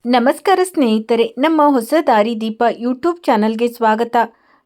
ನಮಸ್ಕಾರ ಸ್ನೇಹಿತರೆ, ನಮ್ಮ ಹೊಸ ದಾರಿದೀಪ ಯೂಟ್ಯೂಬ್ ಚಾನಲ್ಗೆ ಸ್ವಾಗತ.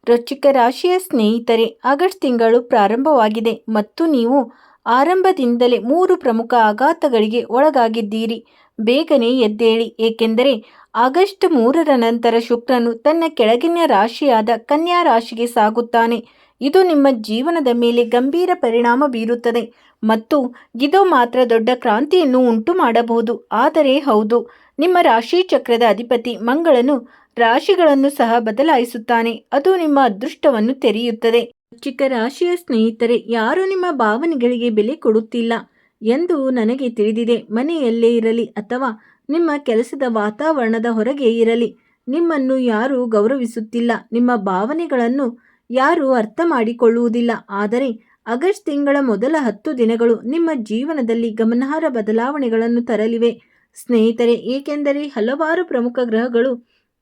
ವೃಶ್ಚಿಕ ರಾಶಿಯ ಸ್ನೇಹಿತರೆ, ಆಗಸ್ಟ್ ತಿಂಗಳು ಪ್ರಾರಂಭವಾಗಿದೆ ಮತ್ತು ನೀವು ಆರಂಭದಿಂದಲೇ 3 ಪ್ರಮುಖ ಆಘಾತಗಳಿಗೆ ಒಳಗಾಗಿದ್ದೀರಿ. ಬೇಗನೆ ಎದ್ದೇಳಿ, ಏಕೆಂದರೆ ಆಗಸ್ಟ್ 3ರ ನಂತರ ಶುಕ್ರನು ತನ್ನ ಕೆಳಗಿನ ರಾಶಿಯಾದ ಕನ್ಯಾ ರಾಶಿಗೆ ಸಾಗುತ್ತಾನೆ. ಇದು ನಿಮ್ಮ ಜೀವನದ ಮೇಲೆ ಗಂಭೀರ ಪರಿಣಾಮ ಬೀರುತ್ತದೆ ಮತ್ತು ಇದು ಮಾತ್ರ ದೊಡ್ಡ ಕ್ರಾಂತಿಯನ್ನು ಉಂಟು ಮಾಡಬಹುದು. ಆದರೆ ಹೌದು, ನಿಮ್ಮ ರಾಶಿ ಚಕ್ರದ ಅಧಿಪತಿ ಮಂಗಳನು ರಾಶಿಗಳನ್ನು ಸಹ ಬದಲಾಯಿಸುತ್ತಾನೆ. ಅದು ನಿಮ್ಮ ಅದೃಷ್ಟವನ್ನು ತೆರೆಯುತ್ತದೆ. ವೃಶ್ಚಿಕ ರಾಶಿಯ ಸ್ನೇಹಿತರೆ, ಯಾರು ನಿಮ್ಮ ಭಾವನೆಗಳಿಗೆ ಬೆಲೆ ಕೊಡುತ್ತಿಲ್ಲ ಎಂದು ನನಗೆ ತಿಳಿದಿದೆ. ಮನೆಯಲ್ಲೇ ಇರಲಿ ಅಥವಾ ನಿಮ್ಮ ಕೆಲಸದ ವಾತಾವರಣದ ಹೊರಗೆ ಇರಲಿ, ನಿಮ್ಮನ್ನು ಯಾರೂ ಗೌರವಿಸುತ್ತಿಲ್ಲ. ನಿಮ್ಮ ಭಾವನೆಗಳನ್ನು ಯಾರೂ ಅರ್ಥ ಮಾಡಿಕೊಳ್ಳುವುದಿಲ್ಲ. ಆದರೆ ಆಗಸ್ಟ್ ತಿಂಗಳ ಮೊದಲ 10 ದಿನಗಳು ನಿಮ್ಮ ಜೀವನದಲ್ಲಿ ಗಮನಾರ್ಹ ಬದಲಾವಣೆಗಳನ್ನು ತರಲಿವೆ ಸ್ನೇಹಿತರೆ, ಏಕೆಂದರೆ ಹಲವಾರು ಪ್ರಮುಖ ಗ್ರಹಗಳು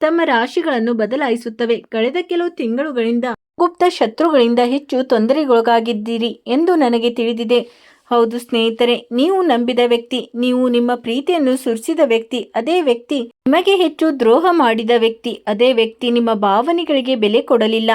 ತಮ್ಮ ರಾಶಿಗಳನ್ನು ಬದಲಾಯಿಸುತ್ತವೆ. ಕಳೆದ ಕೆಲವು ತಿಂಗಳುಗಳಿಂದ ಗುಪ್ತ ಶತ್ರುಗಳಿಂದ ಹೆಚ್ಚು ತೊಂದರೆಗೊಳಗಾಗಿದ್ದೀರಿ ಎಂದು ನನಗೆ ತಿಳಿದಿದೆ. ಹೌದು ಸ್ನೇಹಿತರೆ, ನೀವು ನಂಬಿದ ವ್ಯಕ್ತಿ, ನೀವು ನಿಮ್ಮ ಪ್ರೀತಿಯನ್ನು ಸುರಿಸಿದ ವ್ಯಕ್ತಿ, ಅದೇ ವ್ಯಕ್ತಿ ನಿಮಗೆ ಹೆಚ್ಚು ದ್ರೋಹ ಮಾಡಿದ ವ್ಯಕ್ತಿ, ಅದೇ ವ್ಯಕ್ತಿ ನಿಮ್ಮ ಭಾವನೆಗಳಿಗೆ ಬೆಲೆ ಕೊಡಲಿಲ್ಲ,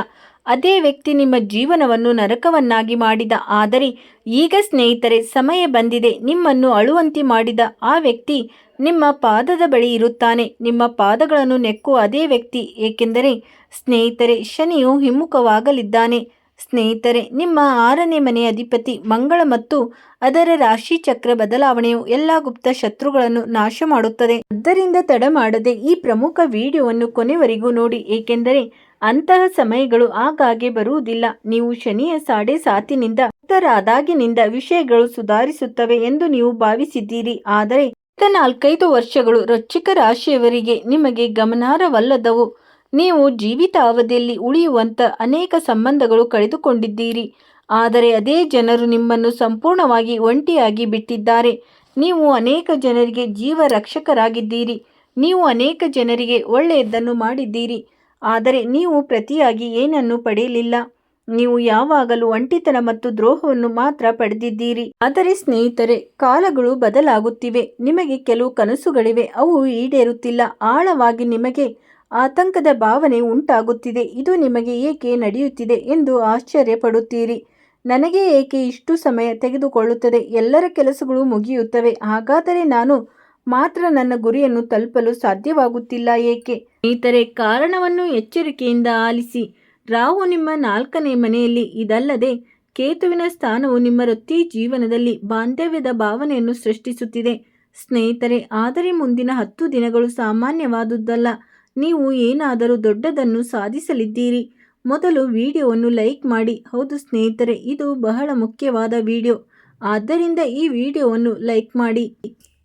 ಅದೇ ವ್ಯಕ್ತಿ ನಿಮ್ಮ ಜೀವನವನ್ನು ನರಕವನ್ನಾಗಿ ಮಾಡಿದ. ಆದರೆ ಈಗ ಸ್ನೇಹಿತರೆ, ಸಮಯ ಬಂದಿದೆ. ನಿಮ್ಮನ್ನು ಅಳುವಂತೆ ಮಾಡಿದ ಆ ವ್ಯಕ್ತಿ ನಿಮ್ಮ ಪಾದದ ಬಳಿ ಇರುತ್ತಾನೆ, ನಿಮ್ಮ ಪಾದಗಳನ್ನು ನೆಕ್ಕುವ ಅದೇ ವ್ಯಕ್ತಿ. ಏಕೆಂದರೆ ಸ್ನೇಹಿತರೆ, ಶನಿಯು ಹಿಮ್ಮುಖವಾಗಲಿದ್ದಾನೆ. ಸ್ನೇಹಿತರೆ, ನಿಮ್ಮ 6ನೇ ಮನೆಯ ಅಧಿಪತಿ ಮಂಗಳ ಮತ್ತು ಅದರ ರಾಶಿ ಚಕ್ರ ಬದಲಾವಣೆಯು ಎಲ್ಲ ಗುಪ್ತ ಶತ್ರುಗಳನ್ನು ನಾಶ ಮಾಡುತ್ತದೆ. ಆದ್ದರಿಂದ ತಡ ಮಾಡದೆ ಈ ಪ್ರಮುಖ ವಿಡಿಯೋವನ್ನು ಕೊನೆವರೆಗೂ ನೋಡಿ, ಏಕೆಂದರೆ ಅಂತಹ ಸಮಯಗಳು ಆಗಾಗ್ಗೆ ಬರುವುದಿಲ್ಲ. ನೀವು ಶನಿಯ ಸಾಡೆಸಾತಿನಿಂದ ಮುಕ್ತರಾದಾಗಿನಿಂದ ವಿಷಯಗಳು ಸುಧಾರಿಸುತ್ತವೆ ಎಂದು ನೀವು ಭಾವಿಸಿದ್ದೀರಿ. ಆದರೆ 4-5 ವರ್ಷಗಳು ವೃಶ್ಚಿಕ ರಾಶಿಯವರಿಗೆ ನಿಮಗೆ ಗಮನಾರ್ಹವಲ್ಲದವು. ನೀವು ಜೀವಿತಾವಧಿಯಲ್ಲಿ ಉಳಿಯುವಂಥ ಅನೇಕ ಸಂಬಂಧಗಳು ಕಳೆದುಕೊಂಡಿದ್ದೀರಿ. ಆದರೆ ಅದೇ ಜನರು ನಿಮ್ಮನ್ನು ಸಂಪೂರ್ಣವಾಗಿ ಒಂಟಿಯಾಗಿ ಬಿಟ್ಟಿದ್ದಾರೆ. ನೀವು ಅನೇಕ ಜನರಿಗೆ ಜೀವ ರಕ್ಷಕರಾಗಿದ್ದೀರಿ. ನೀವು ಅನೇಕ ಜನರಿಗೆ ಒಳ್ಳೆಯದನ್ನು ಮಾಡಿದ್ದೀರಿ. ಆದರೆ ನೀವು ಪ್ರತಿಯಾಗಿ ಏನನ್ನೂ ಪಡೆಯಲಿಲ್ಲ. ನೀವು ಯಾವಾಗಲೂ ಒಂಟಿತನ ಮತ್ತು ದ್ರೋಹವನ್ನು ಮಾತ್ರ ಪಡೆದಿದ್ದೀರಿ. ಆದರೆ ಸ್ನೇಹಿತರೆ, ಕಾಲಗಳು ಬದಲಾಗುತ್ತಿವೆ. ನಿಮಗೆ ಕೆಲವು ಕನಸುಗಳಿವೆ, ಅವು ಈಡೇರುತ್ತಿಲ್ಲ. ಆಳವಾಗಿ ನಿಮಗೆ ಆತಂಕದ ಭಾವನೆ ಉಂಟಾಗುತ್ತಿದೆ. ಇದು ನಿಮಗೆ ಏಕೆ ನಡೆಯುತ್ತಿದೆ ಎಂದು ಆಶ್ಚರ್ಯಪಡುತ್ತೀರಿ. ನನಗೆ ಏಕೆ ಇಷ್ಟು ಸಮಯ ತೆಗೆದುಕೊಳ್ಳುತ್ತದೆ? ಎಲ್ಲರ ಕೆಲಸಗಳು ಮುಗಿಯುತ್ತವೆ, ಹಾಗಾದರೆ ನಾನು ಮಾತ್ರ ನನ್ನ ಗುರಿಯನ್ನು ತಲುಪಲು ಸಾಧ್ಯವಾಗುತ್ತಿಲ್ಲ ಏಕೆ? ಸ್ನೇಹಿತರೆ, ಕಾರಣವನ್ನು ಎಚ್ಚರಿಕೆಯಿಂದ ಆಲಿಸಿ. ರಾಹು ನಿಮ್ಮ 4ನೇ ಮನೆಯಲ್ಲಿ, ಇದಲ್ಲದೆ ಕೇತುವಿನ ಸ್ಥಾನವು ನಿಮ್ಮ ವೃತ್ತಿ ಜೀವನದಲ್ಲಿ ಬಾಂಧವ್ಯದ ಭಾವನೆಯನ್ನು ಸೃಷ್ಟಿಸುತ್ತಿದೆ ಸ್ನೇಹಿತರೆ. ಆದರೆ ಮುಂದಿನ 10 ದಿನಗಳು ಸಾಮಾನ್ಯವಾದುದಲ್ಲ. ನೀವು ಏನಾದರೂ ದೊಡ್ಡದನ್ನು ಸಾಧಿಸಲಿದ್ದೀರಿ. ಮೊದಲು ವಿಡಿಯೋವನ್ನು ಲೈಕ್ ಮಾಡಿ. ಹೌದು ಸ್ನೇಹಿತರೆ, ಇದು ಬಹಳ ಮುಖ್ಯವಾದ ವಿಡಿಯೋ. ಆದ್ದರಿಂದ ಈ ವಿಡಿಯೋವನ್ನು ಲೈಕ್ ಮಾಡಿ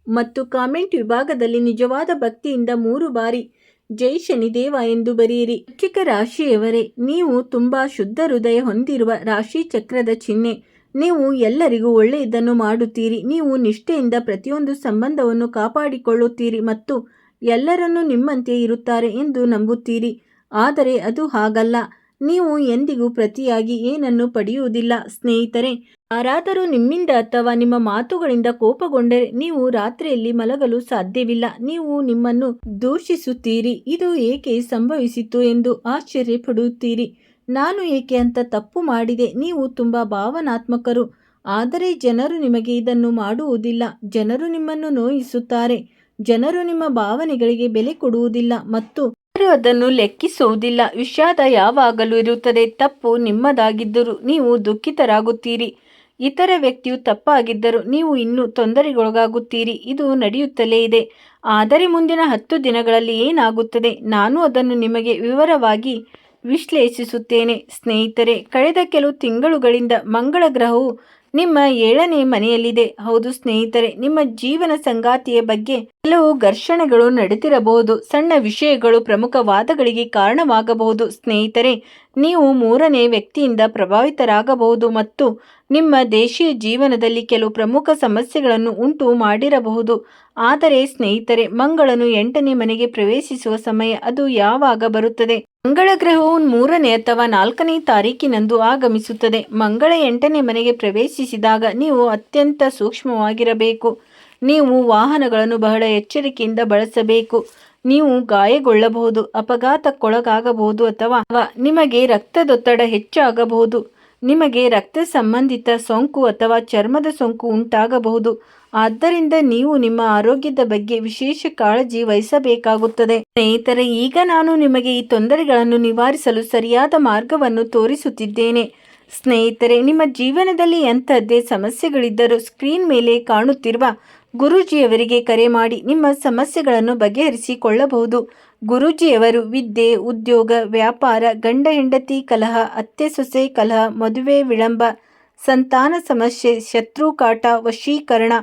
ಮತ್ತು ಕಾಮೆಂಟ್ ವಿಭಾಗದಲ್ಲಿ ನಿಜವಾದ ಭಕ್ತಿಯಿಂದ 3 ಬಾರಿ ಜೈ ಶನಿದೇವ ಎಂದು ಬರೆಯಿರಿ. ವೃಶ್ಚಿಕ ರಾಶಿಯವರೇ, ನೀವು ತುಂಬಾ ಶುದ್ಧ ಹೃದಯ ಹೊಂದಿರುವ ರಾಶಿ ಚಕ್ರದ ಚಿಹ್ನೆ. ನೀವು ಎಲ್ಲರಿಗೂ ಒಳ್ಳೆಯದನ್ನು ಮಾಡುತ್ತೀರಿ. ನೀವು ನಿಷ್ಠೆಯಿಂದ ಪ್ರತಿಯೊಂದು ಸಂಬಂಧವನ್ನು ಕಾಪಾಡಿಕೊಳ್ಳುತ್ತೀರಿ ಮತ್ತು ಎಲ್ಲರನ್ನೂ ನಿಮ್ಮಂತೆ ಇರುತ್ತಾರೆ ಎಂದು ನಂಬುತ್ತೀರಿ. ಆದರೆ ಅದು ಹಾಗಲ್ಲ. ನೀವು ಎಂದಿಗೂ ಪ್ರತಿಯಾಗಿ ಏನನ್ನು ಪಡೆಯುವುದಿಲ್ಲ ಸ್ನೇಹಿತರೆ. ಯಾರಾದರೂ ನಿಮ್ಮಿಂದ ಅಥವಾ ನಿಮ್ಮ ಮಾತುಗಳಿಂದ ಕೋಪಗೊಂಡರೆ ನೀವು ರಾತ್ರಿಯಲ್ಲಿ ಮಲಗಲು ಸಾಧ್ಯವಿಲ್ಲ. ನೀವು ನಿಮ್ಮನ್ನು ದೂಷಿಸುತ್ತೀರಿ. ಇದು ಏಕೆ ಸಂಭವಿಸಿತು ಎಂದು ಆಶ್ಚರ್ಯಪಡುತ್ತೀರಿ. ನಾನು ಏಕೆ ಅಂತ ತಪ್ಪು ಮಾಡಿದೆ? ನೀವು ತುಂಬಾ ಭಾವನಾತ್ಮಕರು. ಆದರೆ ಜನರು ನಿಮಗೆ ಇದನ್ನು ಮಾಡುವುದಿಲ್ಲ. ಜನರು ನಿಮ್ಮನ್ನು ನೋಯಿಸುತ್ತಾರೆ. ಜನರು ನಿಮ್ಮ ಭಾವನೆಗಳಿಗೆ ಬೆಲೆ ಕೊಡುವುದಿಲ್ಲ ಮತ್ತು ಯಾರು ಅದನ್ನು ಲೆಕ್ಕಿಸುವುದಿಲ್ಲ. ವಿಷಾದ ಯಾವಾಗಲೂ ಇರುತ್ತದೆ. ತಪ್ಪು ನಿಮ್ಮದಾಗಿದ್ದರೂ ನೀವು ದುಃಖಿತರಾಗುತ್ತೀರಿ. ಇತರ ವ್ಯಕ್ತಿಯು ತಪ್ಪಾಗಿದ್ದರೂ ನೀವು ಇನ್ನೂ ತೊಂದರೆಗೊಳಗಾಗುತ್ತೀರಿ. ಇದು ನಡೆಯುತ್ತಲೇ ಇದೆ. ಆದರೆ ಮುಂದಿನ 10 ದಿನಗಳಲ್ಲಿ ಏನಾಗುತ್ತದೆ, ನಾನು ಅದನ್ನು ನಿಮಗೆ ವಿವರವಾಗಿ ವಿಶ್ಲೇಷಿಸುತ್ತೇನೆ ಸ್ನೇಹಿತರೆ. ಕಳೆದ ಕೆಲವು ತಿಂಗಳುಗಳಿಂದ ಮಂಗಳ ಗ್ರಹವು ನಿಮ್ಮ 7ನೇ ಮನೆಯಲ್ಲಿದೆ. ಹೌದು ಸ್ನೇಹಿತರೆ, ನಿಮ್ಮ ಜೀವನ ಸಂಗಾತಿಯ ಬಗ್ಗೆ ಕೆಲವು ಘರ್ಷಣೆಗಳು ನಡೆದಿರಬಹುದು. ಸಣ್ಣ ವಿಷಯಗಳು ಪ್ರಮುಖ ವಾದಗಳಿಗೆ ಕಾರಣವಾಗಬಹುದು ಸ್ನೇಹಿತರೆ. ನೀವು 3ನೇ ವ್ಯಕ್ತಿಯಿಂದ ಪ್ರಭಾವಿತರಾಗಬಹುದು ಮತ್ತು ನಿಮ್ಮ ದೇಶೀಯ ಜೀವನದಲ್ಲಿ ಕೆಲವು ಪ್ರಮುಖ ಸಮಸ್ಯೆಗಳನ್ನು ಉಂಟು ಮಾಡಿರಬಹುದು. ಆದರೆ ಸ್ನೇಹಿತರೆ, ಮಂಗಳನು 8ನೇ ಮನೆಗೆ ಪ್ರವೇಶಿಸುವ ಸಮಯ ಅದು ಯಾವಾಗ ಬರುತ್ತದೆ? ಮಂಗಳ ಗ್ರಹವು 3ನೇ ಅಥವಾ 4ನೇ ತಾರೀಕಿನಂದು ಆಗಮಿಸುತ್ತದೆ. ಮಂಗಳ 8ನೇ ಮನೆಗೆ ಪ್ರವೇಶಿಸಿದಾಗ ನೀವು ಅತ್ಯಂತ ಸೂಕ್ಷ್ಮವಾಗಿರಬೇಕು. ನೀವು ವಾಹನಗಳನ್ನು ಬಹಳ ಎಚ್ಚರಿಕೆಯಿಂದ ಬಳಸಬೇಕು. ನೀವು ಗಾಯಗೊಳ್ಳಬಹುದು, ಅಪಘಾತಕ್ಕೊಳಗಾಗಬಹುದು ಅಥವಾ ನಿಮಗೆ ರಕ್ತದೊತ್ತಡ ಹೆಚ್ಚಾಗಬಹುದು. ನಿಮಗೆ ರಕ್ತ ಸಂಬಂಧಿತ ಸೋಂಕು ಅಥವಾ ಚರ್ಮದ ಸೋಂಕು ಉಂಟಾಗಬಹುದು. ಆದ್ದರಿಂದ ನೀವು ನಿಮ್ಮ ಆರೋಗ್ಯದ ಬಗ್ಗೆ ವಿಶೇಷ ಕಾಳಜಿ ವಹಿಸಬೇಕಾಗುತ್ತದೆ. ಸ್ನೇಹಿತರೆ, ಈಗ ನಾನು ನಿಮಗೆ ಈ ತೊಂದರೆಗಳನ್ನು ನಿವಾರಿಸಲು ಸರಿಯಾದ ಮಾರ್ಗವನ್ನು ತೋರಿಸುತ್ತಿದ್ದೇನೆ. ಸ್ನೇಹಿತರೆ, ನಿಮ್ಮ ಜೀವನದಲ್ಲಿ ಎಂಥದ್ದೇ ಸಮಸ್ಯೆಗಳಿದ್ದರೂ ಸ್ಕ್ರೀನ್ ಮೇಲೆ ಕಾಣುತ್ತಿರುವ ಗುರೂಜಿಯವರಿಗೆ ಕರೆ ಮಾಡಿ ನಿಮ್ಮ ಸಮಸ್ಯೆಗಳನ್ನು ಬಗೆಹರಿಸಿಕೊಳ್ಳಬಹುದು. ಗುರೂಜಿಯವರು ವಿದ್ಯೆ, ಉದ್ಯೋಗ, ವ್ಯಾಪಾರ, ಗಂಡ ಹೆಂಡತಿ ಕಲಹ, ಅತ್ತೆ ಸೊಸೆ ಕಲಹ, ಮದುವೆ ವಿಳಂಬ, ಸಂತಾನ ಸಮಸ್ಯೆ, ಶತ್ರು ಕಾಟ, ವಶೀಕರಣ,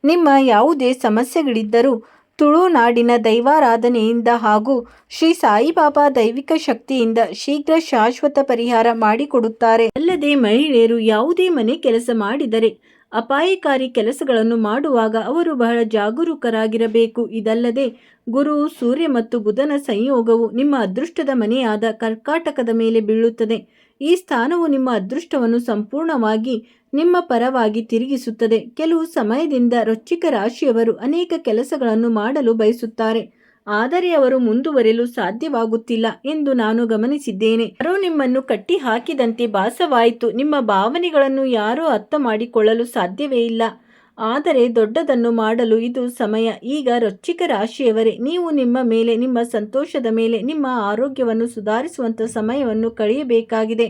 ನಿಮ್ಮ ಯಾವುದೇ ಸಮಸ್ಯೆಗಳಿದ್ದರೂ ತುಳುನಾಡಿನ ದೈವಾರಾಧನೆಯಿಂದ ಹಾಗೂ ಶ್ರೀ ಸಾಯಿಬಾಬಾ ದೈವಿಕ ಶಕ್ತಿಯಿಂದ ಶೀಘ್ರ ಶಾಶ್ವತ ಪರಿಹಾರ ಮಾಡಿಕೊಡುತ್ತಾರೆ. ಅಲ್ಲದೆ ಮಹಿಳೆಯರು ಯಾವುದೇ ಮನೆ ಕೆಲಸ ಮಾಡಿದರೆ ಅಪಾಯಕಾರಿ ಕೆಲಸಗಳನ್ನು ಮಾಡುವಾಗ ಅವರು ಬಹಳ ಜಾಗರೂಕರಾಗಿರಬೇಕು. ಇದಲ್ಲದೆ ಗುರು, ಸೂರ್ಯ ಮತ್ತು ಬುಧನ ಸಂಯೋಗವು ನಿಮ್ಮ ಅದೃಷ್ಟದ ಮನೆಯಾದ ಕರ್ಕಾಟಕದ ಮೇಲೆ ಬೀಳುತ್ತದೆ. ಈ ಸ್ಥಾನವು ನಿಮ್ಮ ಅದೃಷ್ಟವನ್ನು ಸಂಪೂರ್ಣವಾಗಿ ನಿಮ್ಮ ಪರವಾಗಿ ತಿರುಗಿಸುತ್ತದೆ. ಕೆಲವು ಸಮಯದಿಂದ ವೃಶ್ಚಿಕ ರಾಶಿಯವರು ಅನೇಕ ಕೆಲಸಗಳನ್ನು ಮಾಡಲು ಬಯಸುತ್ತಾರೆ, ಆದರೆ ಅವರು ಮುಂದುವರೆಯಲು ಸಾಧ್ಯವಾಗುತ್ತಿಲ್ಲ ಎಂದು ನಾನು ಗಮನಿಸಿದ್ದೇನೆ. ಯಾರೋ ನಿಮ್ಮನ್ನು ಕಟ್ಟಿ ಹಾಕಿದಂತೆ ಭಾಸವಾಯಿತು. ನಿಮ್ಮ ಭಾವನೆಗಳನ್ನು ಯಾರೂ ಅರ್ಥ ಮಾಡಿಕೊಳ್ಳಲು ಸಾಧ್ಯವೇ ಇಲ್ಲ. ಆದರೆ ದೊಡ್ಡದನ್ನು ಮಾಡಲು ಇದು ಸಮಯ. ಈಗ ವೃಶ್ಚಿಕ ರಾಶಿಯವರೇ, ನೀವು ನಿಮ್ಮ ಮೇಲೆ, ನಿಮ್ಮ ಸಂತೋಷದ ಮೇಲೆ, ನಿಮ್ಮ ಆರೋಗ್ಯವನ್ನು ಸುಧಾರಿಸುವಂಥ ಸಮಯವನ್ನು ಕಳೆಯಬೇಕಾಗಿದೆ.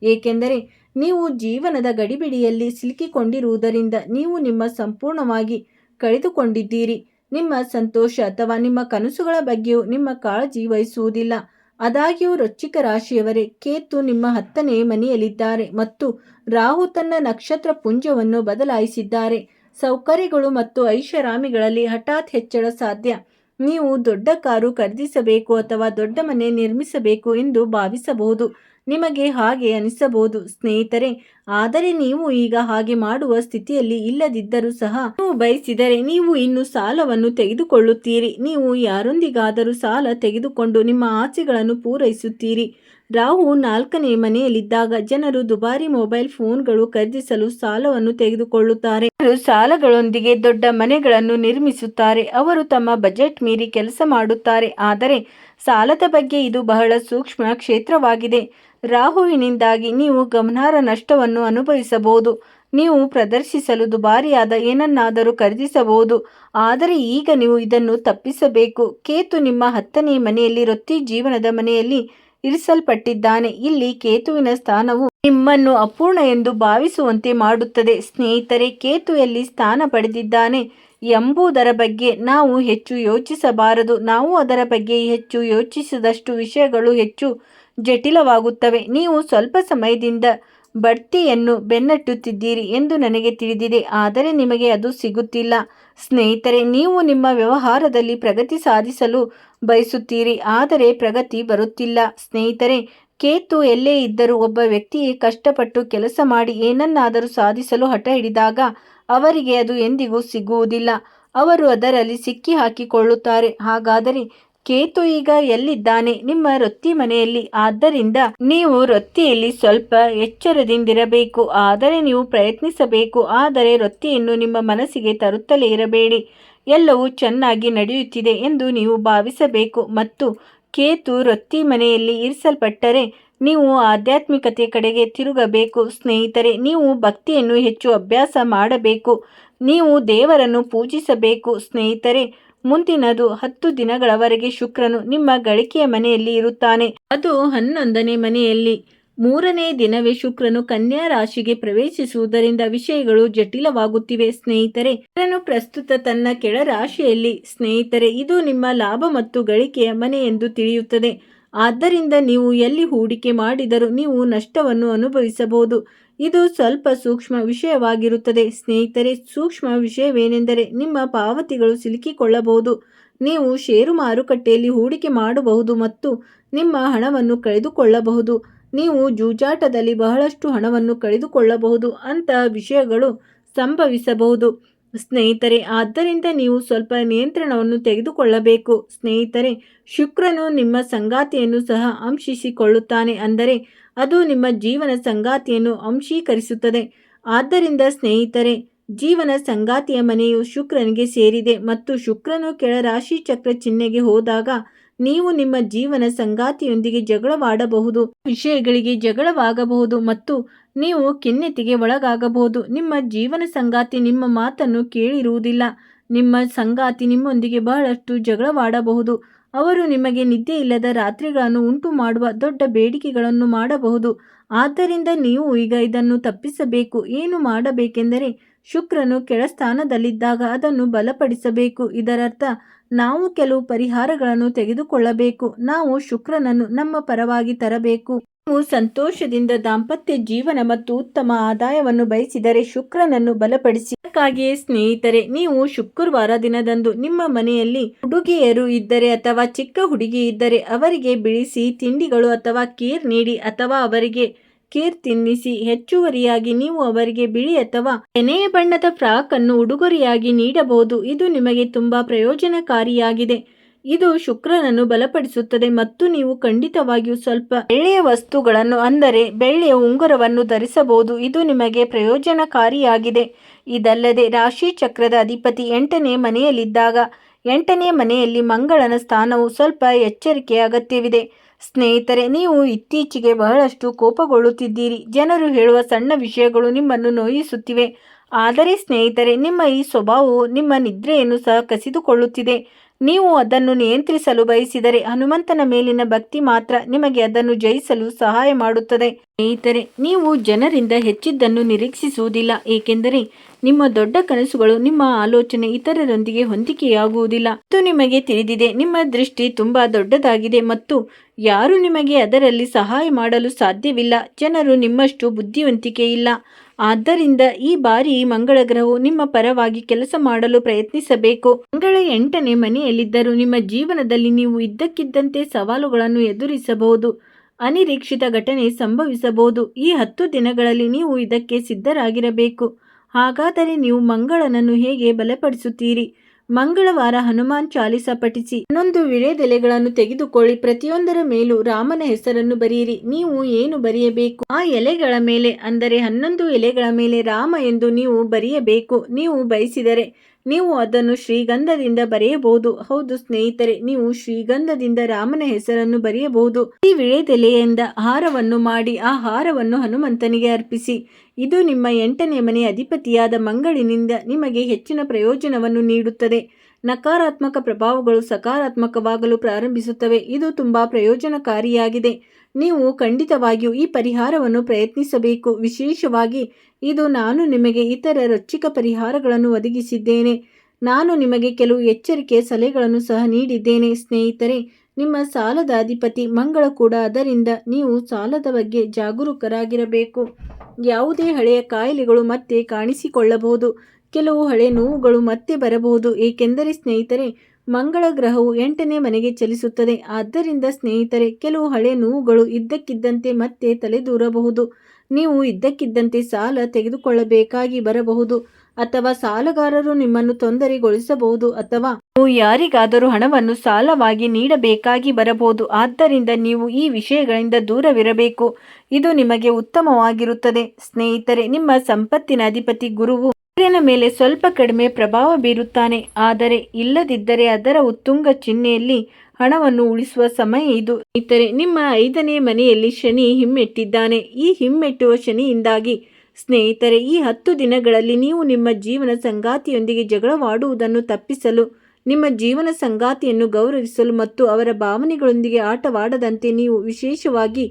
ಏಕೆಂದರೆ ನೀವು ಜೀವನದ ಗಡಿಬಿಡಿಯಲ್ಲಿ ಸಿಲುಕಿಕೊಂಡಿರುವುದರಿಂದ ನೀವು ನಿಮ್ಮ ಸಂಪೂರ್ಣವಾಗಿ ಕಳೆದುಕೊಂಡಿದ್ದೀರಿ. ನಿಮ್ಮ ಸಂತೋಷ ಅಥವಾ ನಿಮ್ಮ ಕನಸುಗಳ ಬಗ್ಗೆಯೂ ನಿಮ್ಮ ಕಾಳಜಿ ವಹಿಸುವುದಿಲ್ಲ. ಆದಾಗ್ಯೂ ವೃಶ್ಚಿಕ ರಾಶಿಯವರೇ, ಕೇತು ನಿಮ್ಮ 10ನೇ ಮನೆಯಲ್ಲಿದ್ದಾರೆ ಮತ್ತು ರಾಹು ತನ್ನ ನಕ್ಷತ್ರ ಪುಂಜವನ್ನು ಬದಲಾಯಿಸಿದ್ದಾರೆ. ಸೌಕರ್ಯಗಳು ಮತ್ತು ಐಷಾರಾಮಿಗಳಲ್ಲಿ ಹಠಾತ್ ಹೆಚ್ಚಳ ಸಾಧ್ಯ. ನೀವು ದೊಡ್ಡ ಕಾರು ಖರೀದಿಸಬೇಕು ಅಥವಾ ದೊಡ್ಡ ಮನೆ ನಿರ್ಮಿಸಬೇಕು ಎಂದು ಭಾವಿಸಬಹುದು. ನಿಮಗೆ ಹಾಗೆ ಅನಿಸಬಹುದು ಸ್ನೇಹಿತರೆ, ಆದರೆ ನೀವು ಈಗ ಹಾಗೆ ಮಾಡುವ ಸ್ಥಿತಿಯಲ್ಲಿ ಇಲ್ಲದಿದ್ದರೂ ಸಹ ನೀವು ಬಯಸಿದರೆ ನೀವು ಇನ್ನು ಸಾಲವನ್ನು ತೆಗೆದುಕೊಳ್ಳುತ್ತೀರಿ. ನೀವು ಯಾರೊಂದಿಗಾದರೂ ಸಾಲ ತೆಗೆದುಕೊಂಡು ನಿಮ್ಮ ಆಸೆಗಳನ್ನು ಪೂರೈಸುತ್ತೀರಿ. ರಾಹು 4ನೇ ಮನೆಯಲ್ಲಿದ್ದಾಗ ಜನರು ದುಬಾರಿ ಮೊಬೈಲ್ ಫೋನ್ಗಳು ಖರೀದಿಸಲು ಸಾಲವನ್ನು ತೆಗೆದುಕೊಳ್ಳುತ್ತಾರೆ. ಸಾಲಗಳೊಂದಿಗೆ ದೊಡ್ಡ ಮನೆಗಳನ್ನು ನಿರ್ಮಿಸುತ್ತಾರೆ. ಅವರು ತಮ್ಮ ಬಜೆಟ್ ಮೀರಿ ಕೆಲಸ ಮಾಡುತ್ತಾರೆ. ಆದರೆ ಸಾಲದ ಬಗ್ಗೆ ಇದು ಬಹಳ ಸೂಕ್ಷ್ಮ ಕ್ಷೇತ್ರವಾಗಿದೆ. ರಾಹುವಿನಿಂದಾಗಿ ನೀವು ಗಮನಾರ್ಹ ನಷ್ಟವನ್ನು ಅನುಭವಿಸಬಹುದು. ನೀವು ಪ್ರದರ್ಶಿಸಲು ದುಬಾರಿಯಾದ ಏನನ್ನಾದರೂ ಖರೀದಿಸಬಹುದು, ಆದರೆ ಈಗ ನೀವು ಇದನ್ನು ತಪ್ಪಿಸಬೇಕು. ಕೇತು ನಿಮ್ಮ 10ನೇ ಮನೆಯಲ್ಲಿ ವೃತ್ತಿ ಜೀವನದ ಮನೆಯಲ್ಲಿ ಇರಿಸಲ್ಪಟ್ಟಿದ್ದಾನೆ. ಇಲ್ಲಿ ಕೇತುವಿನ ಸ್ಥಾನವು ನಿಮ್ಮನ್ನು ಅಪೂರ್ಣ ಎಂದು ಭಾವಿಸುವಂತೆ ಮಾಡುತ್ತದೆ. ಸ್ನೇಹಿತರೆ, ಕೇತು ಎಲ್ಲಿ ಸ್ಥಾನ ಪಡೆದಿದ್ದಾನೆ ಎಂಬುದರ ಬಗ್ಗೆ ನಾವು ಹೆಚ್ಚು ಯೋಚಿಸಬಾರದು. ನಾವು ಅದರ ಬಗ್ಗೆ ಹೆಚ್ಚು ಯೋಚಿಸಿದಷ್ಟು ವಿಷಯಗಳು ಹೆಚ್ಚು ಜಟಿಲವಾಗುತ್ತವೆ. ನೀವು ಸ್ವಲ್ಪ ಸಮಯದಿಂದ ಬಡ್ತಿಯನ್ನು ಬೆನ್ನಟ್ಟುತ್ತಿದ್ದೀರಿ ಎಂದು ನನಗೆ ತಿಳಿದಿದೆ, ಆದರೆ ನಿಮಗೆ ಅದು ಸಿಗುತ್ತಿಲ್ಲ. ಸ್ನೇಹಿತರೆ, ನೀವು ನಿಮ್ಮ ವ್ಯವಹಾರದಲ್ಲಿ ಪ್ರಗತಿ ಸಾಧಿಸಲು ಬಯಸುತ್ತೀರಿ, ಆದರೆ ಪ್ರಗತಿ ಬರುತ್ತಿಲ್ಲ. ಸ್ನೇಹಿತರೆ, ಕೇತು ಎಲ್ಲೇ ಇದ್ದರೂ ಒಬ್ಬ ವ್ಯಕ್ತಿಯೇ ಕಷ್ಟಪಟ್ಟು ಕೆಲಸ ಮಾಡಿ ಏನನ್ನಾದರೂ ಸಾಧಿಸಲು ಹಠ ಹಿಡಿದಾಗ ಅವರಿಗೆ ಅದು ಎಂದಿಗೂ ಸಿಗುವುದಿಲ್ಲ. ಅವರು ಅದರಲ್ಲಿ ಸಿಕ್ಕಿ ಹಾಕಿಕೊಳ್ಳುತ್ತಾರೆ. ಹಾಗಾದರೆ ಕೇತು ಈಗ ಎಲ್ಲಿದ್ದಾನೆ? ನಿಮ್ಮ ವೃತ್ತಿ ಮನೆಯಲ್ಲಿ. ಆದ್ದರಿಂದ ನೀವು ವೃತ್ತಿಯಲ್ಲಿ ಸ್ವಲ್ಪ ಎಚ್ಚರದಿಂದಿರಬೇಕು. ಆದರೆ ನೀವು ಪ್ರಯತ್ನಿಸಬೇಕು. ಆದರೆ ವೃತ್ತಿಯನ್ನು ನಿಮ್ಮ ಮನಸ್ಸಿಗೆ ತರುತ್ತಲೇ ಇರಬೇಡಿ. ಎಲ್ಲವೂ ಚೆನ್ನಾಗಿ ನಡೆಯುತ್ತಿದೆ ಎಂದು ನೀವು ಭಾವಿಸಬೇಕು. ಮತ್ತು ಕೇತು ವೃತ್ತಿ ಮನೆಯಲ್ಲಿ ಇರಿಸಲ್ಪಟ್ಟರೆ ನೀವು ಆಧ್ಯಾತ್ಮಿಕತೆ ಕಡೆಗೆ ತಿರುಗಬೇಕು. ಸ್ನೇಹಿತರೆ, ನೀವು ಭಕ್ತಿಯನ್ನು ಹೆಚ್ಚು ಅಭ್ಯಾಸ ಮಾಡಬೇಕು. ನೀವು ದೇವರನ್ನು ಪೂಜಿಸಬೇಕು. ಸ್ನೇಹಿತರೆ, ಮುಂದಿನದು 10 ದಿನಗಳವರೆಗೆ ಶುಕ್ರನು ನಿಮ್ಮ ಗಳಿಕೆಯ ಮನೆಯಲ್ಲಿ ಇರುತ್ತಾನೆ. ಅದು 11ನೇ ಮನೆಯಲ್ಲಿ. 3ನೇ ದಿನವೇ ಶುಕ್ರನು ಕನ್ಯಾ ರಾಶಿಗೆ ಪ್ರವೇಶಿಸುವುದರಿಂದ ವಿಷಯಗಳು ಜಟಿಲವಾಗುತ್ತಿವೆ. ಸ್ನೇಹಿತರೆ, ಶುಕ್ರನು ಪ್ರಸ್ತುತ ತನ್ನ ಕೆಳ ರಾಶಿಯಲ್ಲಿ. ಸ್ನೇಹಿತರೆ, ಇದು ನಿಮ್ಮ ಲಾಭ ಮತ್ತು ಗಳಿಕೆಯ ಮನೆ ಎಂದು ತಿಳಿಯುತ್ತದೆ. ಆದ್ದರಿಂದ ನೀವು ಎಲ್ಲಿ ಹೂಡಿಕೆ ಮಾಡಿದರೂ ನೀವು ನಷ್ಟವನ್ನು ಅನುಭವಿಸಬಹುದು. ಇದು ಸ್ವಲ್ಪ ಸೂಕ್ಷ್ಮ ವಿಷಯವಾಗಿರುತ್ತದೆ. ಸ್ನೇಹಿತರೆ, ಸೂಕ್ಷ್ಮ ವಿಷಯವೇನೆಂದರೆ ನಿಮ್ಮ ಪಾವತಿಗಳು ಸಿಲುಕಿಕೊಳ್ಳಬಹುದು. ನೀವು ಷೇರು ಮಾರುಕಟ್ಟೆಯಲ್ಲಿ ಹೂಡಿಕೆ ಮಾಡಬಹುದು ಮತ್ತು ನಿಮ್ಮ ಹಣವನ್ನು ಕಳೆದುಕೊಳ್ಳಬಹುದು. ನೀವು ಜೂಜಾಟದಲ್ಲಿ ಬಹಳಷ್ಟು ಹಣವನ್ನು ಕಳೆದುಕೊಳ್ಳಬಹುದು. ಅಂತಹ ವಿಷಯಗಳು ಸಂಭವಿಸಬಹುದು ಸ್ನೇಹಿತರೆ. ಆದ್ದರಿಂದ ನೀವು ಸ್ವಲ್ಪ ನಿಯಂತ್ರಣವನ್ನು ತೆಗೆದುಕೊಳ್ಳಬೇಕು. ಸ್ನೇಹಿತರೆ, ಶುಕ್ರನು ನಿಮ್ಮ ಸಂಗಾತಿಯನ್ನು ಸಹ ಅಂಶಿಸಿಕೊಳ್ಳುತ್ತಾನೆ, ಅಂದರೆ ಅದು ನಿಮ್ಮ ಜೀವನ ಸಂಗಾತಿಯನ್ನು ಅಂಶೀಕರಿಸುತ್ತದೆ. ಆದ್ದರಿಂದ ಸ್ನೇಹಿತರೆ, ಜೀವನ ಸಂಗಾತಿಯ ಮನೆಯು ಶುಕ್ರನಿಗೆ ಸೇರಿದೆ ಮತ್ತು ಶುಕ್ರನು ಕೆಳ ರಾಶಿ ಚಕ್ರ ಚಿಹ್ನೆಗೆ ಹೋದಾಗ ನೀವು ನಿಮ್ಮ ಜೀವನ ಸಂಗಾತಿಯೊಂದಿಗೆ ಜಗಳವಾಡಬಹುದು, ವಿಷಯಗಳಿಗೆ ಜಗಳವಾಗಬಹುದು ಮತ್ತು ನೀವು ಖಿನ್ನತೆಗೆ ಒಳಗಾಗಬಹುದು. ನಿಮ್ಮ ಜೀವನ ಸಂಗಾತಿ ನಿಮ್ಮ ಮಾತನ್ನು ಕೇಳಿರುವುದಿಲ್ಲ. ನಿಮ್ಮ ಸಂಗಾತಿ ನಿಮ್ಮೊಂದಿಗೆ ಬಹಳಷ್ಟು ಜಗಳವಾಡಬಹುದು. ಅವರು ನಿಮಗೆ ನಿದ್ದೆ ಇಲ್ಲದ ರಾತ್ರಿಗಳನ್ನು ಉಂಟು ಮಾಡುವ ದೊಡ್ಡ ಬೇಡಿಕೆಗಳನ್ನು ಮಾಡಬಹುದು. ಆದ್ದರಿಂದ ನೀವು ಈಗ ಇದನ್ನು ತಪ್ಪಿಸಬೇಕು. ಏನು ಮಾಡಬೇಕೆಂದರೆ ಶುಕ್ರನು ಕೆಳಸ್ಥಾನದಲ್ಲಿದ್ದಾಗ ಅದನ್ನು ಬಲಪಡಿಸಬೇಕು. ಇದರರ್ಥ ನಾವು ಕೆಲವು ಪರಿಹಾರಗಳನ್ನು ತೆಗೆದುಕೊಳ್ಳಬೇಕು. ನಾವು ಶುಕ್ರನನ್ನು ನಮ್ಮ ಪರವಾಗಿ ತರಬೇಕು. ನೀವು ಸಂತೋಷದಿಂದ ದಾಂಪತ್ಯ ಜೀವನ ಮತ್ತು ಉತ್ತಮ ಆದಾಯವನ್ನು ಬಯಸಿದರೆ ಶುಕ್ರನನ್ನು ಬಲಪಡಿಸಿ. ಅದಕ್ಕಾಗಿಯೇ ಸ್ನೇಹಿತರೆ, ನೀವು ಶುಕ್ರವಾರ ದಿನದಂದು ನಿಮ್ಮ ಮನೆಯಲ್ಲಿ ಹುಡುಗಿಯರು ಇದ್ದರೆ ಅಥವಾ ಚಿಕ್ಕ ಹುಡುಗಿ ಇದ್ದರೆ ಅವರಿಗೆ ಬಿಳಿಸಿ ತಿಂಡಿಗಳು ಅಥವಾ ಖೀರ್ ನೀಡಿ ಅಥವಾ ಅವರಿಗೆ ಖೀರ್ ತಿನ್ನಿಸಿ. ಹೆಚ್ಚುವರಿಯಾಗಿ ನೀವು ಅವರಿಗೆ ಬಿಳಿ ಅಥವಾ ಎನೆಯ ಬಣ್ಣದ ಫ್ರಾಕ್ ಅನ್ನು ಉಡುಗೊರೆಯಾಗಿ ನೀಡಬಹುದು. ಇದು ನಿಮಗೆ ತುಂಬಾ ಪ್ರಯೋಜನಕಾರಿಯಾಗಿದೆ. ಇದು ಶುಕ್ರನನ್ನು ಬಲಪಡಿಸುತ್ತದೆ ಮತ್ತು ನೀವು ಖಂಡಿತವಾಗಿಯೂ ಸ್ವಲ್ಪ ಬೆಳ್ಳಿಯ ವಸ್ತುಗಳನ್ನು ಅಂದರೆ ಬೆಳ್ಳಿಯ ಉಂಗುರವನ್ನು ಧರಿಸಬಹುದು. ಇದು ನಿಮಗೆ ಪ್ರಯೋಜನಕಾರಿಯಾಗಿದೆ. ಇದಲ್ಲದೆ ರಾಶಿ ಚಕ್ರದ ಅಧಿಪತಿ 8ನೇ ಮನೆಯಲ್ಲಿದ್ದಾಗ 8ನೇ ಮನೆಯಲ್ಲಿ ಮಂಗಳನ ಸ್ಥಾನವು ಸ್ವಲ್ಪ ಎಚ್ಚರಿಕೆಯ ಅಗತ್ಯವಿದೆ. ಸ್ನೇಹಿತರೆ, ನೀವು ಇತ್ತೀಚೆಗೆ ಬಹಳಷ್ಟು ಕೋಪಗೊಳ್ಳುತ್ತಿದ್ದೀರಿ. ಜನರು ಹೇಳುವ ಸಣ್ಣ ವಿಷಯಗಳು ನಿಮ್ಮನ್ನು ನೋಯಿಸುತ್ತಿವೆ. ಆದರೆ ಸ್ನೇಹಿತರೆ, ನಿಮ್ಮ ಈ ಸ್ವಭಾವವು ನಿಮ್ಮ ನಿದ್ರೆಯನ್ನು ಸಹ ಕಸಿದುಕೊಳ್ಳುತ್ತಿದೆ. ನೀವು ಅದನ್ನು ನಿಯಂತ್ರಿಸಲು ಬಯಸಿದರೆ ಹನುಮಂತನ ಮೇಲಿನ ಭಕ್ತಿ ಮಾತ್ರ ನಿಮಗೆ ಅದನ್ನು ಜಯಿಸಲು ಸಹಾಯ ಮಾಡುತ್ತದೆ. ಸ್ನೇಹಿತರೆ, ನೀವು ಜನರಿಂದ ಹೆಚ್ಚಿದ್ದನ್ನು ನಿರೀಕ್ಷಿಸುವುದಿಲ್ಲ, ಏಕೆಂದರೆ ನಿಮ್ಮ ದೊಡ್ಡ ಕನಸುಗಳು ನಿಮ್ಮ ಆಲೋಚನೆ ಇತರರೊಂದಿಗೆ ಹೊಂದಿಕೆಯಾಗುವುದಿಲ್ಲ. ಇದು ನಿಮಗೆ ತಿಳಿದಿದೆ. ನಿಮ್ಮ ದೃಷ್ಟಿ ತುಂಬಾ ದೊಡ್ಡದಾಗಿದೆ ಮತ್ತು ಯಾರು ನಿಮಗೆ ಅದರಲ್ಲಿ ಸಹಾಯ ಮಾಡಲು ಸಾಧ್ಯವಿಲ್ಲ. ಜನರು ನಿಮ್ಮಷ್ಟು ಬುದ್ಧಿವಂತಿಕೆ ಇಲ್ಲ. ಆದ್ದರಿಂದ ಈ ಬಾರಿ ಮಂಗಳ ಗ್ರಹವು ನಿಮ್ಮ ಪರವಾಗಿ ಕೆಲಸ ಮಾಡಲು ಪ್ರಯತ್ನಿಸಬೇಕು. ಮಂಗಳ 8ನೇ ಮನೆಯಲ್ಲಿದ್ದರೂ ನಿಮ್ಮ ಜೀವನದಲ್ಲಿ ನೀವು ಇದ್ದಕ್ಕಿದ್ದಂತೆ ಸವಾಲುಗಳನ್ನು ಎದುರಿಸಬಹುದು. ಅನಿರೀಕ್ಷಿತ ಘಟನೆ ಸಂಭವಿಸಬಹುದು. ಈ 10 ದಿನಗಳಲ್ಲಿ ನೀವು ಇದಕ್ಕೆ ಸಿದ್ಧರಾಗಿರಬೇಕು. ಹಾಗಾದರೆ ನೀವು ಮಂಗಳನನ್ನು ಹೇಗೆ ಬಲಪಡಿಸುತ್ತೀರಿ? ಮಂಗಳವಾರ ಹನುಮಾನ್ ಚಾಲಿಸ ಪಠಿಸಿ. 11 ವಿಳೆದೆಲೆಗಳನ್ನು ತೆಗೆದುಕೊಳ್ಳಿ. ಪ್ರತಿಯೊಂದರ ಮೇಲೂ ರಾಮನ ಹೆಸರನ್ನು ಬರೆಯಿರಿ. ನೀವು ಏನು ಬರೆಯಬೇಕು? ಆ ಎಲೆಗಳ ಮೇಲೆ ಅಂದರೆ 11 ಎಲೆಗಳ ಮೇಲೆ ರಾಮ ಎಂದು ನೀವು ಬರೆಯಬೇಕು. ನೀವು ಬಯಸಿದರೆ ನೀವು ಅದನ್ನು ಶ್ರೀಗಂಧದಿಂದ ಬರೆಯಬಹುದು. ಹೌದು ಸ್ನೇಹಿತರೆ, ನೀವು ಶ್ರೀಗಂಧದಿಂದ ರಾಮನ ಹೆಸರನ್ನು ಬರೆಯಬಹುದು. ಈ ವಿಳೆದೆಲೆಯಿಂದ ಹಾರವನ್ನು ಮಾಡಿ ಆ ಹಾರವನ್ನು ಹನುಮಂತನಿಗೆ ಅರ್ಪಿಸಿ. ಇದು ನಿಮ್ಮ 8ನೇ ಮನೆಯ ಅಧಿಪತಿಯಾದ ಮಂಗಳಿನಿಂದ ನಿಮಗೆ ಹೆಚ್ಚಿನ ಪ್ರಯೋಜನವನ್ನು ನೀಡುತ್ತದೆ. ನಕಾರಾತ್ಮಕ ಪ್ರಭಾವಗಳು ಸಕಾರಾತ್ಮಕವಾಗಲು ಪ್ರಾರಂಭಿಸುತ್ತವೆ. ಇದು ತುಂಬಾ ಪ್ರಯೋಜನಕಾರಿಯಾಗಿದೆ. ನೀವು ಖಂಡಿತವಾಗಿಯೂ ಈ ಪರಿಹಾರವನ್ನು ಪ್ರಯತ್ನಿಸಬೇಕು. ವಿಶೇಷವಾಗಿ ಇದು ನಾನು ನಿಮಗೆ ಇತರ ರೊಚ್ಚಿಕ ಪರಿಹಾರಗಳನ್ನು ಒದಗಿಸಿದ್ದೇನೆ. ನಾನು ನಿಮಗೆ ಕೆಲವು ಎಚ್ಚರಿಕೆಯ ಸಲಹೆಗಳನ್ನು ಸಹ ನೀಡಿದ್ದೇನೆ. ಸ್ನೇಹಿತರೆ, ನಿಮ್ಮ ಸಾಲದ ಅಧಿಪತಿ ಮಂಗಳ ಕೂಡ, ಅದರಿಂದ ನೀವು ಸಾಲದ ಬಗ್ಗೆ ಜಾಗರೂಕರಾಗಿರಬೇಕು. ಯಾವುದೇ ಹಳೆಯ ಕಾಯಿಲೆಗಳು ಮತ್ತೆ ಕಾಣಿಸಿಕೊಳ್ಳಬಹುದು. ಕೆಲವು ಹಳೆ ನೋವುಗಳು ಮತ್ತೆ ಬರಬಹುದು. ಏಕೆಂದರೆ ಸ್ನೇಹಿತರೆ, ಮಂಗಳ ಗ್ರಹವು 8ನೇ ಮನೆಗೆ ಚಲಿಸುತ್ತದೆ. ಆದ್ದರಿಂದ ಸ್ನೇಹಿತರೆ, ಕೆಲವು ಹಳೆ ನೋವುಗಳು ಇದ್ದಕ್ಕಿದ್ದಂತೆ ಮತ್ತೆ ತಲೆದೂರಬಹುದು. ನೀವು ಇದ್ದಕ್ಕಿದ್ದಂತೆ ಸಾಲ ತೆಗೆದುಕೊಳ್ಳಬೇಕಾಗಿ ಬರಬಹುದು ಅಥವಾ ಸಾಲಗಾರರು ನಿಮ್ಮನ್ನು ತೊಂದರೆಗೊಳಿಸಬಹುದು ಅಥವಾ ನೀವು ಯಾರಿಗಾದರೂ ಹಣವನ್ನು ಸಾಲವಾಗಿ ನೀಡಬೇಕಾಗಿ ಬರಬಹುದು. ಆದ್ದರಿಂದ ನೀವು ಈ ವಿಷಯಗಳಿಂದ ದೂರವಿರಬೇಕು. ಇದು ನಿಮಗೆ ಉತ್ತಮವಾಗಿರುತ್ತದೆ. ಸ್ನೇಹಿತರೆ, ನಿಮ್ಮ ಸಂಪತ್ತಿನ ಅಧಿಪತಿ ಗುರುವು ಸೂರ್ಯನ ಮೇಲೆ ಸ್ವಲ್ಪ ಕಡಿಮೆ ಪ್ರಭಾವ ಬೀರುತ್ತಾನೆ. ಆದರೆ ಇಲ್ಲದಿದ್ದರೆ ಅದರ ಉತ್ತುಂಗ ಚಿಹ್ನೆಯಲ್ಲಿ ಹಣವನ್ನು ಉಳಿಸುವ ಸಮಯ ಇದು. ಸ್ನೇಹಿತರೆ, ನಿಮ್ಮ 5ನೇ ಮನೆಯಲ್ಲಿ ಶನಿ ಹಿಮ್ಮೆಟ್ಟಿದ್ದಾನೆ. ಈ ಹಿಮ್ಮೆಟ್ಟುವ ಶನಿಯಿಂದಾಗಿ ಸ್ನೇಹಿತರೆ, ಈ 10 ದಿನಗಳಲ್ಲಿ ನೀವು ನಿಮ್ಮ ಜೀವನ ಸಂಗಾತಿಯೊಂದಿಗೆ ಜಗಳವಾಡುವುದನ್ನು ತಪ್ಪಿಸಲು, ನಿಮ್ಮ ಜೀವನ ಸಂಗಾತಿಯನ್ನು ಗೌರವಿಸಲು ಮತ್ತು ಅವರ ಭಾವನೆಗಳೊಂದಿಗೆ ಆಟವಾಡದಂತೆ ನೀವು ವಿಶೇಷವಾಗಿ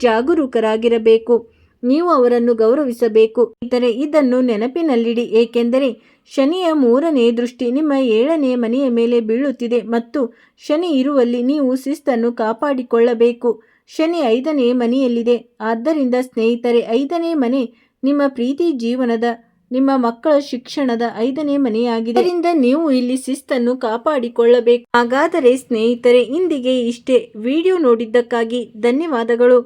ಜಾಗರೂಕರಾಗಿರಬೇಕು. ನೀವು ಅವರನ್ನು ಗೌರವಿಸಬೇಕು. ಸ್ನೇಹಿತರೆ, ಇದನ್ನು ನೆನಪಿನಲ್ಲಿಡಿ, ಏಕೆಂದರೆ ಶನಿಯ 3ನೇ ದೃಷ್ಟಿ ನಿಮ್ಮ 7ನೇ ಮನೆಯ ಮೇಲೆ ಬೀಳುತ್ತಿದೆ ಮತ್ತು ಶನಿ ಇರುವಲ್ಲಿ ನೀವು ಶಿಸ್ತನ್ನು ಕಾಪಾಡಿಕೊಳ್ಳಬೇಕು. ಶನಿ 5ನೇ ಮನೆಯಲ್ಲಿದೆ. ಆದ್ದರಿಂದ ಸ್ನೇಹಿತರೆ, 5ನೇ ಮನೆ ನಿಮ್ಮ ಪ್ರೀತಿ ಜೀವನದ, ನಿಮ್ಮ ಮಕ್ಕಳ ಶಿಕ್ಷಣದ 5ನೇ ಮನೆಯಾಗಿದೆ. ಇದರಿಂದ ನೀವು ಇಲ್ಲಿ ಶಿಸ್ತನ್ನು ಕಾಪಾಡಿಕೊಳ್ಳಬೇಕು. ಹಾಗಾದರೆ ಸ್ನೇಹಿತರೆ, ಇಂದಿಗೆ ಇಷ್ಟೇ. ವಿಡಿಯೋ ನೋಡಿದ್ದಕ್ಕಾಗಿ ಧನ್ಯವಾದಗಳು.